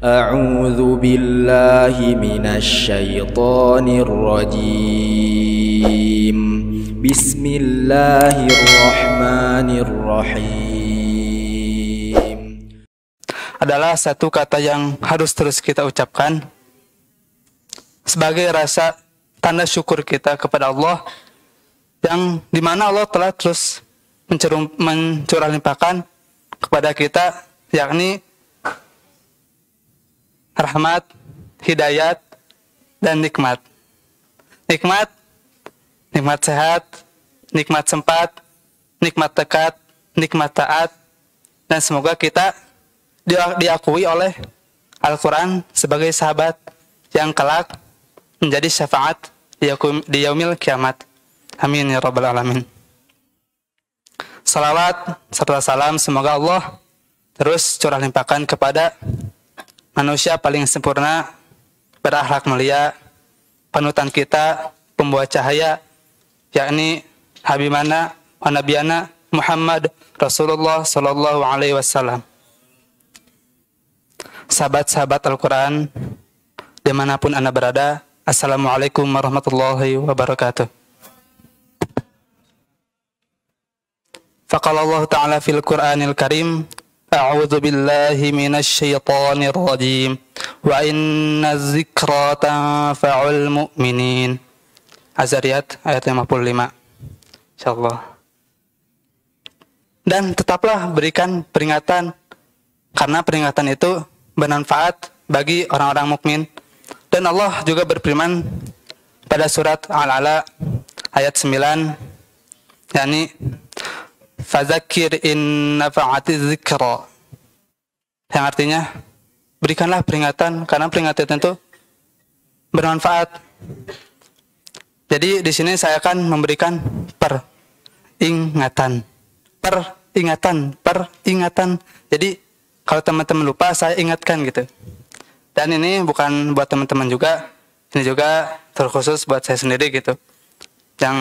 A'udzu billahi minasy syaithanir rajim. Bismillahirrahmanirrahim. Adalah satu kata yang harus terus kita ucapkan sebagai rasa tanda syukur kita kepada Allah, yang dimana Allah telah terus mencurah limpahkan kepada kita, yakni rahmat, hidayat, dan nikmat. Nikmat sehat, nikmat sempat, nikmat dekat, nikmat taat, dan semoga kita diakui oleh Al-Quran sebagai sahabat yang kelak menjadi syafaat di yaumil kiamat. Amin ya rabbal alamin. Salawat serta salam semoga Allah terus curah limpahkan kepada manusia paling sempurna, berakhlak mulia, panutan kita, pembawa cahaya, yakni Habibana wa Nabiyana Muhammad Rasulullah Sallallahu Alaihi Wasallam. Sahabat-sahabat Al-Quran, dimanapun Anda berada, Assalamualaikum warahmatullahi wabarakatuh. Faqala Allah Ta'ala fil Qur'anil Karim, A'udzu billahi minasy syaithanir rajim. Wa inna dzikra tanfa'ul mu'minin. Az-Zariyat ayat 55. Insyaallah. Dan tetaplah berikan peringatan, karena peringatan itu bermanfaat bagi orang-orang mukmin. Dan Allah juga berfirman pada surat Al-A'la ayat 9, yakni fadzakir in nafa'ati dzikra, yang artinya berikanlah peringatan karena peringatan itu bermanfaat. Jadi di sini saya akan memberikan peringatan. Jadi kalau teman-teman lupa, saya ingatkan gitu. Dan ini bukan buat teman-teman juga, ini juga terkhusus buat saya sendiri gitu. Yang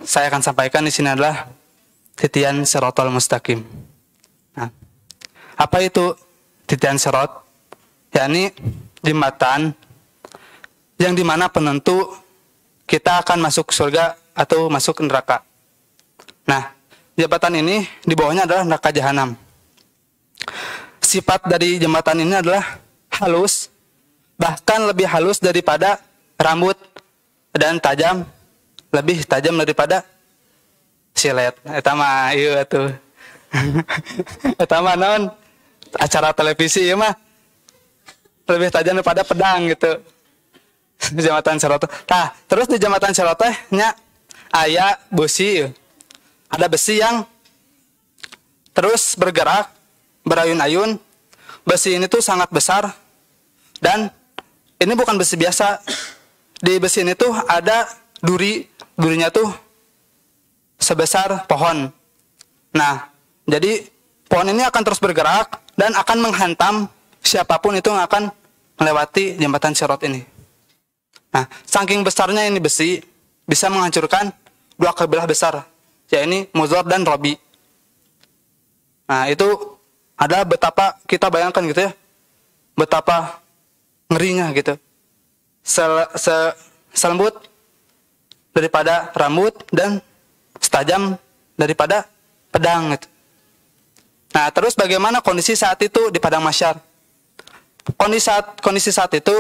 saya akan sampaikan di sini adalah titian siratal mustaqim. Nah, apa itu titian sirat? Yakni jembatan yang dimana penentu kita akan masuk surga atau masuk neraka. Nah, jembatan ini di bawahnya adalah neraka jahanam. Sifat dari jembatan ini adalah halus, bahkan lebih halus daripada rambut, dan tajam, lebih tajam daripada silet. Eta mah ieu atuh. Eta mah naon? Acara televisi ieu mah lebih tajam daripada pedang gitu. Jembatan Sirat. Nah, terus di jembatan Sirat teh nya aya besi. Ada besi yang terus bergerak, berayun-ayun. Besi ini tuh sangat besar, dan ini bukan besi biasa. Di besi ini tuh ada durinya tuh sebesar pohon. Nah, jadi pohon ini akan terus bergerak dan akan menghantam siapapun itu yang akan melewati jembatan Sirat ini. Nah, saking besarnya ini besi bisa menghancurkan dua kabilah besar, yaitu Mudhar dan Rabi. Nah, itu adalah betapa kita bayangkan gitu ya, betapa ngerinya gitu. Selembut daripada rambut dan setajam daripada pedang gitu. Nah, terus bagaimana kondisi saat itu di padang mahsyar? Kondisi saat itu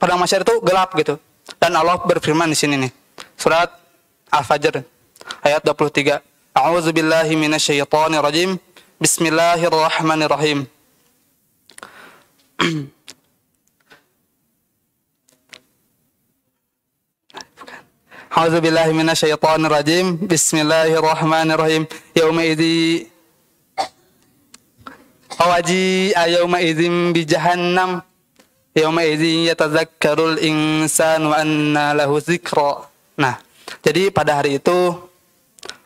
padang mahsyar itu gelap gitu. Dan Allah berfirman di sini nih. Surat Al-Fajr ayat 23. A'udzu billahi minasy syaithanir rajim. Bismillahirrahmanirrahim. A'udzu billahi minasy syaithanir rajim. Bismillahirrahmanirrahim. Yauma idzi yauma idzin bi jahannam. Yauma idzin yatadzakkarul insanu wa anna lahu dzikra. Nah, jadi pada hari itu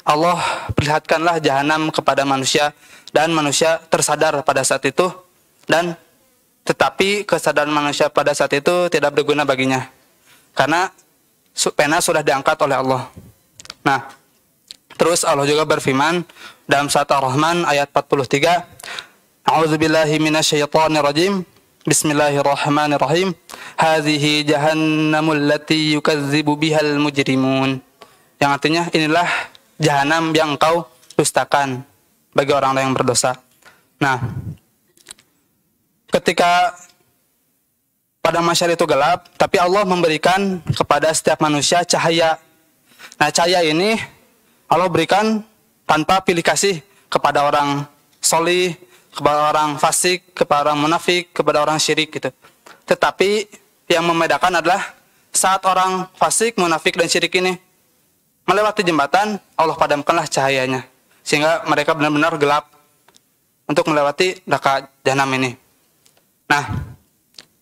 Allah perlihatkanlah jahanam kepada manusia, dan manusia tersadar pada saat itu, dan tetapi kesadaran manusia pada saat itu tidak berguna baginya. karena pena sudah diangkat oleh Allah. Nah, terus Allah juga berfirman dalam surat Ar-Rahman ayat 43, A'udzubillahi minasyaitonirrajim. Bismillahirrahmanirrahim. Hadhihi jahannamul lati yukadzibu bihal mujrimun. Yang artinya inilah jahanam yang engkau dustakan bagi orang-orang yang berdosa. Nah, ketika pada masyarakat itu gelap, tapi Allah memberikan kepada setiap manusia cahaya. Nah, cahaya ini Allah berikan tanpa pilih kasih kepada orang solih, kepada orang fasik, kepada orang munafik, kepada orang syirik gitu. Tetapi yang membedakan adalah saat orang fasik, munafik, dan syirik ini melewati jembatan, Allah padamkanlah cahayanya. Sehingga mereka benar-benar gelap untuk melewati neraka jahanam ini. Nah,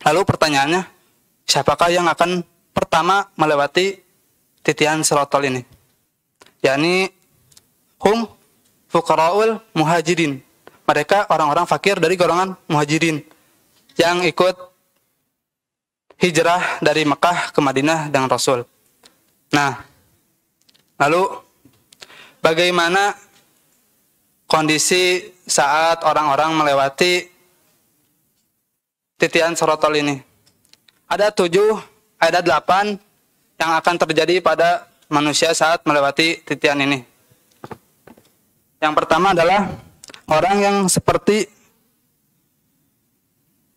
lalu pertanyaannya, siapakah yang akan pertama melewati titian sirotol ini? Yakni hum fuqara'ul muhajirin. Mereka orang-orang fakir dari golongan muhajirin yang ikut hijrah dari Mekah ke Madinah dengan Rasul. Nah, lalu bagaimana kondisi saat orang-orang melewati titian sirotol ini? Ada 7, ada 8 yang akan terjadi pada manusia saat melewati titian ini. Yang pertama adalah orang yang seperti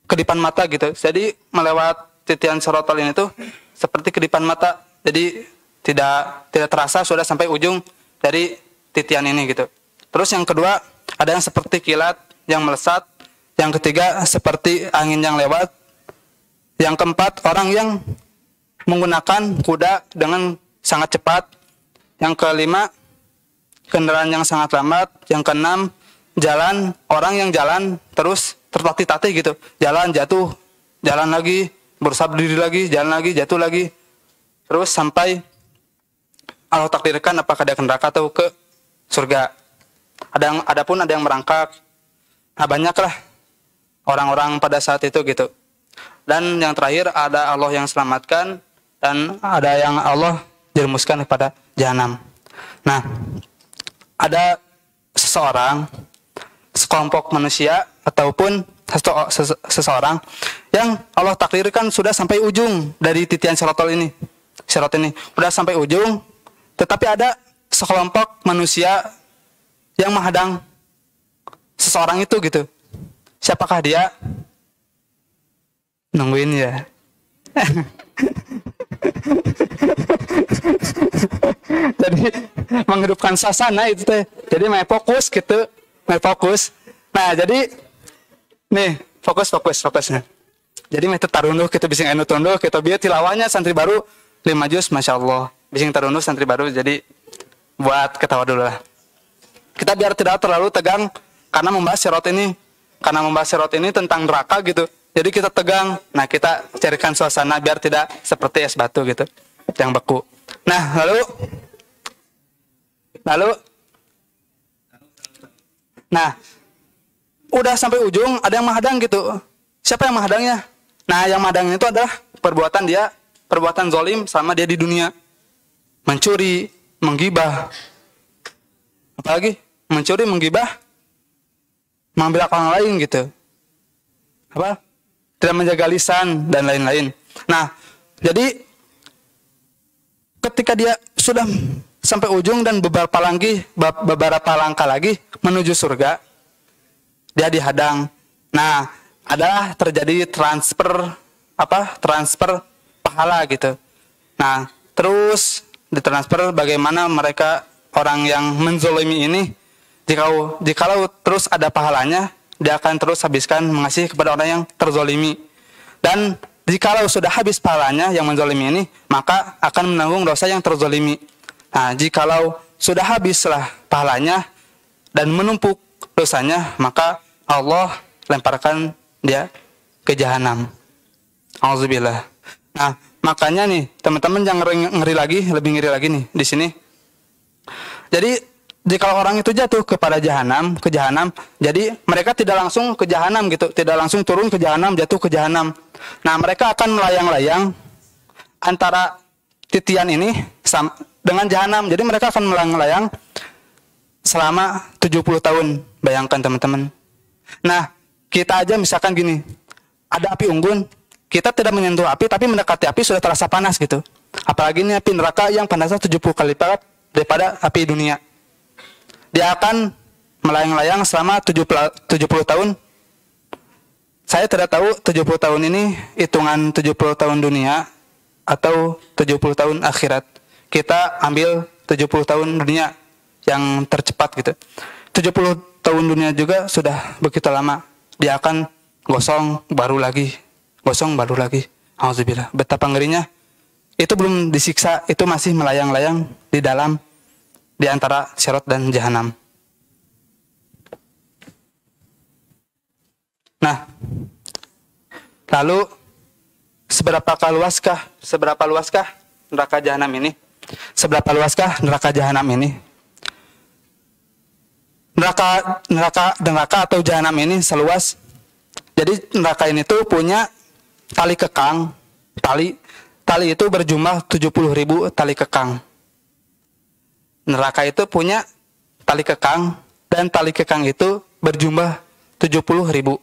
kedipan mata gitu. Jadi melewat titian sirotol ini tuh seperti kedipan mata. Jadi tidak terasa sudah sampai ujung dari titian ini gitu. Terus yang kedua, ada yang seperti kilat yang melesat. Yang ketiga, seperti angin yang lewat. Yang keempat, orang yang menggunakan kuda dengan sangat cepat. Yang kelima, kendaraan yang sangat lambat. Yang keenam, jalan, orang yang jalan terus tertatih-tatih gitu. Jalan, jatuh, jalan lagi, berusaha berdiri lagi, jalan lagi, jatuh lagi. Terus sampai Allah takdirkan apakah dia ke neraka atau ke surga. Adapun ada yang merangkak. Nah, banyaklah orang-orang pada saat itu gitu. Dan yang terakhir ada Allah yang selamatkan dan ada yang Allah jerumuskan kepada jahanam. Nah, ada seseorang, sekelompok manusia ataupun seseorang yang Allah takdirkan sudah sampai ujung dari titian sirotol ini. Sirot ini sudah sampai ujung, tetapi ada sekelompok manusia yang menghadang seseorang itu gitu. Siapakah dia? Nungguin ya. Jadi menghidupkan suasana itu teh. Jadi main fokus gitu, main fokus. Nah, jadi nih, fokusnya. Jadi main tarunduh kita bising anu tunduh, kita biar tilawahnya santri baru 5 juz, Masya Allah. Bising tarunduh santri baru, jadi buat ketawa dulu lah. Kita biar tidak terlalu tegang karena membahas sirot ini. Karena membahas sirot ini tentang neraka gitu. Jadi kita tegang. Nah, kita carikan suasana biar tidak seperti es batu gitu, yang beku. Nah, lalu nah, udah sampai ujung ada yang menghadang gitu. Siapa yang menghadangnya? Nah, yang menghadangnya itu adalah perbuatan zolim sama dia di dunia. Mencuri, menggibah. Apalagi? Mencuri, menggibah, mengambil hak orang lain gitu. Apa? Tidak menjaga lisan dan lain-lain. Nah, jadi ketika dia sudah sampai ujung dan beberapa langkah lagi menuju surga, dia dihadang. Nah, adalah terjadi transfer pahala gitu. Nah, terus ditransfer bagaimana mereka orang yang menzolimi ini, jikalau terus ada pahalanya, dia akan terus habiskan mengasihi kepada orang yang terzolimi. Dan jikalau sudah habis pahalanya yang menzolimi ini, maka akan menanggung dosa yang terzolimi. Nah, jikalau sudah habislah pahalanya dan menumpuk dosanya, maka Allah lemparkan dia ke jahanam. Auzubillah. Nah, makanya nih, teman-teman jangan ngeri lagi, lebih ngeri lagi nih di sini. Jadi jika orang itu jatuh ke jahanam, jadi mereka tidak langsung ke jahanam gitu, tidak langsung turun ke jahanam, jatuh ke jahanam. Nah, mereka akan melayang-layang antara titian ini dengan jahanam. Jadi mereka akan melayang-layang selama 70 tahun. Bayangkan teman-teman. Nah, kita aja misalkan gini, ada api unggun, kita tidak menyentuh api, tapi mendekati api sudah terasa panas gitu. Apalagi ini api neraka yang panasnya 70 kali lipat daripada api dunia. Dia akan melayang-layang selama 70 tahun. Saya tidak tahu 70 tahun ini hitungan 70 tahun dunia atau 70 tahun akhirat. Kita ambil 70 tahun dunia yang tercepat gitu. 70 tahun dunia juga sudah begitu lama. Dia akan gosong baru lagi. Gosong baru lagi. Alhamdulillah. Betapa ngerinya. Itu belum disiksa. Itu masih melayang-layang di dalam. Di antara Sirat dan Jahanam. Nah. Lalu. Seberapa luaskah neraka Jahanam ini? Seberapa luaskah neraka Jahanam ini? Neraka atau jahanam ini seluas. Jadi neraka ini tuh punya tali kekang. Tali itu berjumlah 70.000 tali kekang. Neraka itu punya tali kekang dan tali kekang itu berjumlah 70.000.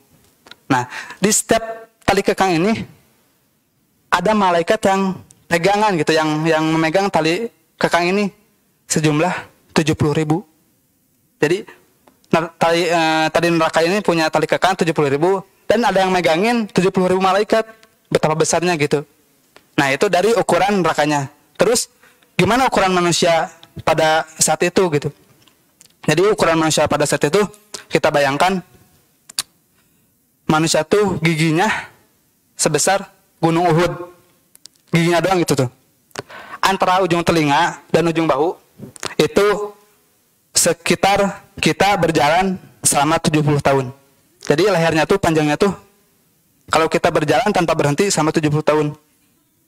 Nah, di setiap tali kekang ini ada malaikat yang pegangan gitu, yang memegang tali kekang ini sejumlah 70.000. Jadi tadi neraka ini punya tali kekang 70.000 dan ada yang megangin 70.000 malaikat. Betapa besarnya gitu. Nah, itu dari ukuran nerakanya. Terus gimana ukuran manusia pada saat itu gitu. Jadi ukuran manusia pada saat itu kita bayangkan manusia tuh giginya sebesar gunung Uhud. Giginya doang gitu tuh. Antara ujung telinga dan ujung bahu itu sekitar kita berjalan selama 70 tahun. Jadi lehernya tuh, panjangnya tuh, kalau kita berjalan tanpa berhenti selama 70 tahun.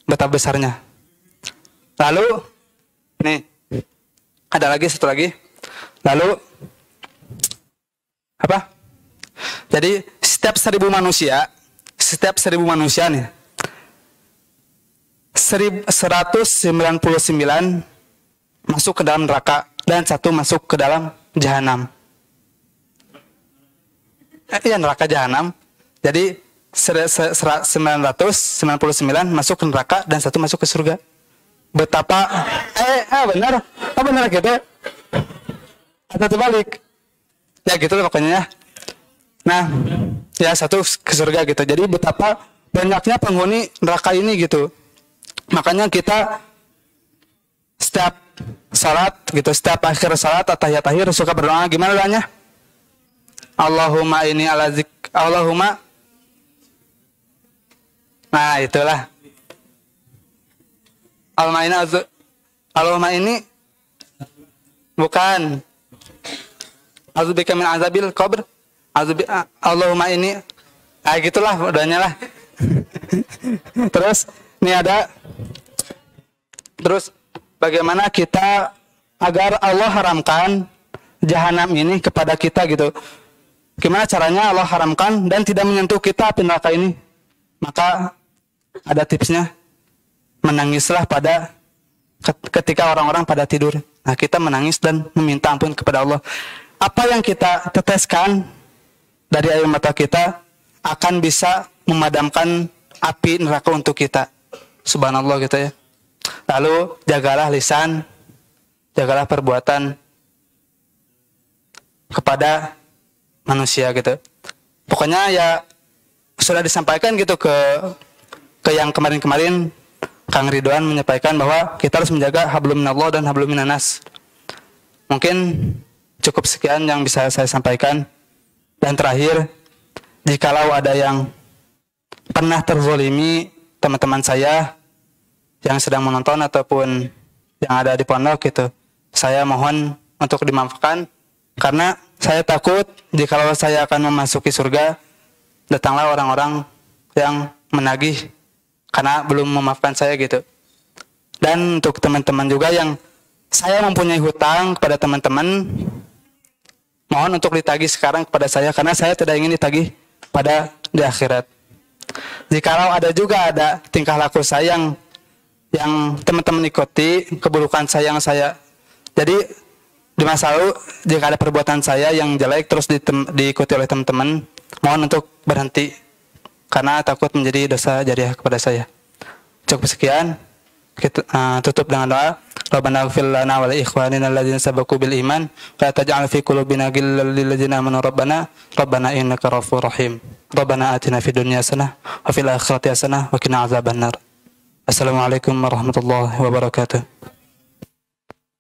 Betapa besarnya. Lalu, nih, ada lagi, satu lagi. Lalu, apa? Jadi, setiap 1.000 manusia nih, 199 masuk ke dalam neraka dan 1 masuk ke dalam jahanam. Iya, neraka jahanam. Jadi 999 masuk ke neraka dan 1 masuk ke surga. Betapa benar. Benar gitu. Atau terbalik. Ya gitu loh pokoknya ya. Nah, ya 1 ke surga gitu. Jadi betapa banyaknya penghuni neraka ini gitu. Makanya kita setiap salat gitu, setiap akhir salat atau tahiyat suka berdoa. Gimana doanya? Allahumma ini ala Allahumma. Nah, itulah. Allahumma ini bukan A'udzubika min azabil qabr. Allahumma ini. Gitulah doanya lah. Terus ini ada. Terus bagaimana kita agar Allah haramkan jahanam ini kepada kita gitu. Gimana caranya Allah haramkan dan tidak menyentuh kita api neraka ini? Maka ada tipsnya. Menangislah pada ketika orang-orang pada tidur. Nah, kita menangis dan meminta ampun kepada Allah. Apa yang kita teteskan dari air mata kita akan bisa memadamkan api neraka untuk kita. Subhanallah gitu ya. Lalu jagalah lisan, jagalah perbuatan kepada manusia gitu. Pokoknya ya sudah disampaikan gitu ke yang kemarin-kemarin Kang Ridwan menyampaikan bahwa kita harus menjaga hablum minallah dan hablum minanas. Mungkin cukup sekian yang bisa saya sampaikan. Dan terakhir, jikalau ada yang pernah terzolimi teman-teman saya yang sedang menonton ataupun yang ada di pondok gitu, saya mohon untuk dimaafkan karena saya takut jikalau saya akan memasuki surga, datanglah orang-orang yang menagih karena belum memaafkan saya gitu. Dan untuk teman-teman juga yang saya mempunyai hutang kepada teman-teman, mohon untuk ditagih sekarang kepada saya karena saya tidak ingin ditagih pada di akhirat. Jikalau ada juga ada tingkah laku saya yang yang teman-teman ikuti keburukan saya yang saya. Jadi di masa lalu jika ada perbuatan saya yang jelek terus diikuti oleh teman-teman, mohon untuk berhenti karena takut menjadi dosa jariah kepada saya. Cukup sekian, kita tutup dengan doa. Rabbana ighfir lana wa li ikhwanina alladziina sabaqu bil iman wa la taj'al fi qulubina ghillan lil ladzina amanu rabbana innaka ghafurur rahim. Rabbana atina fid dunya hasanah wa fil akhirati hasanah wa qina adzabannar. Assalamualaikum warahmatullahi wabarakatuh.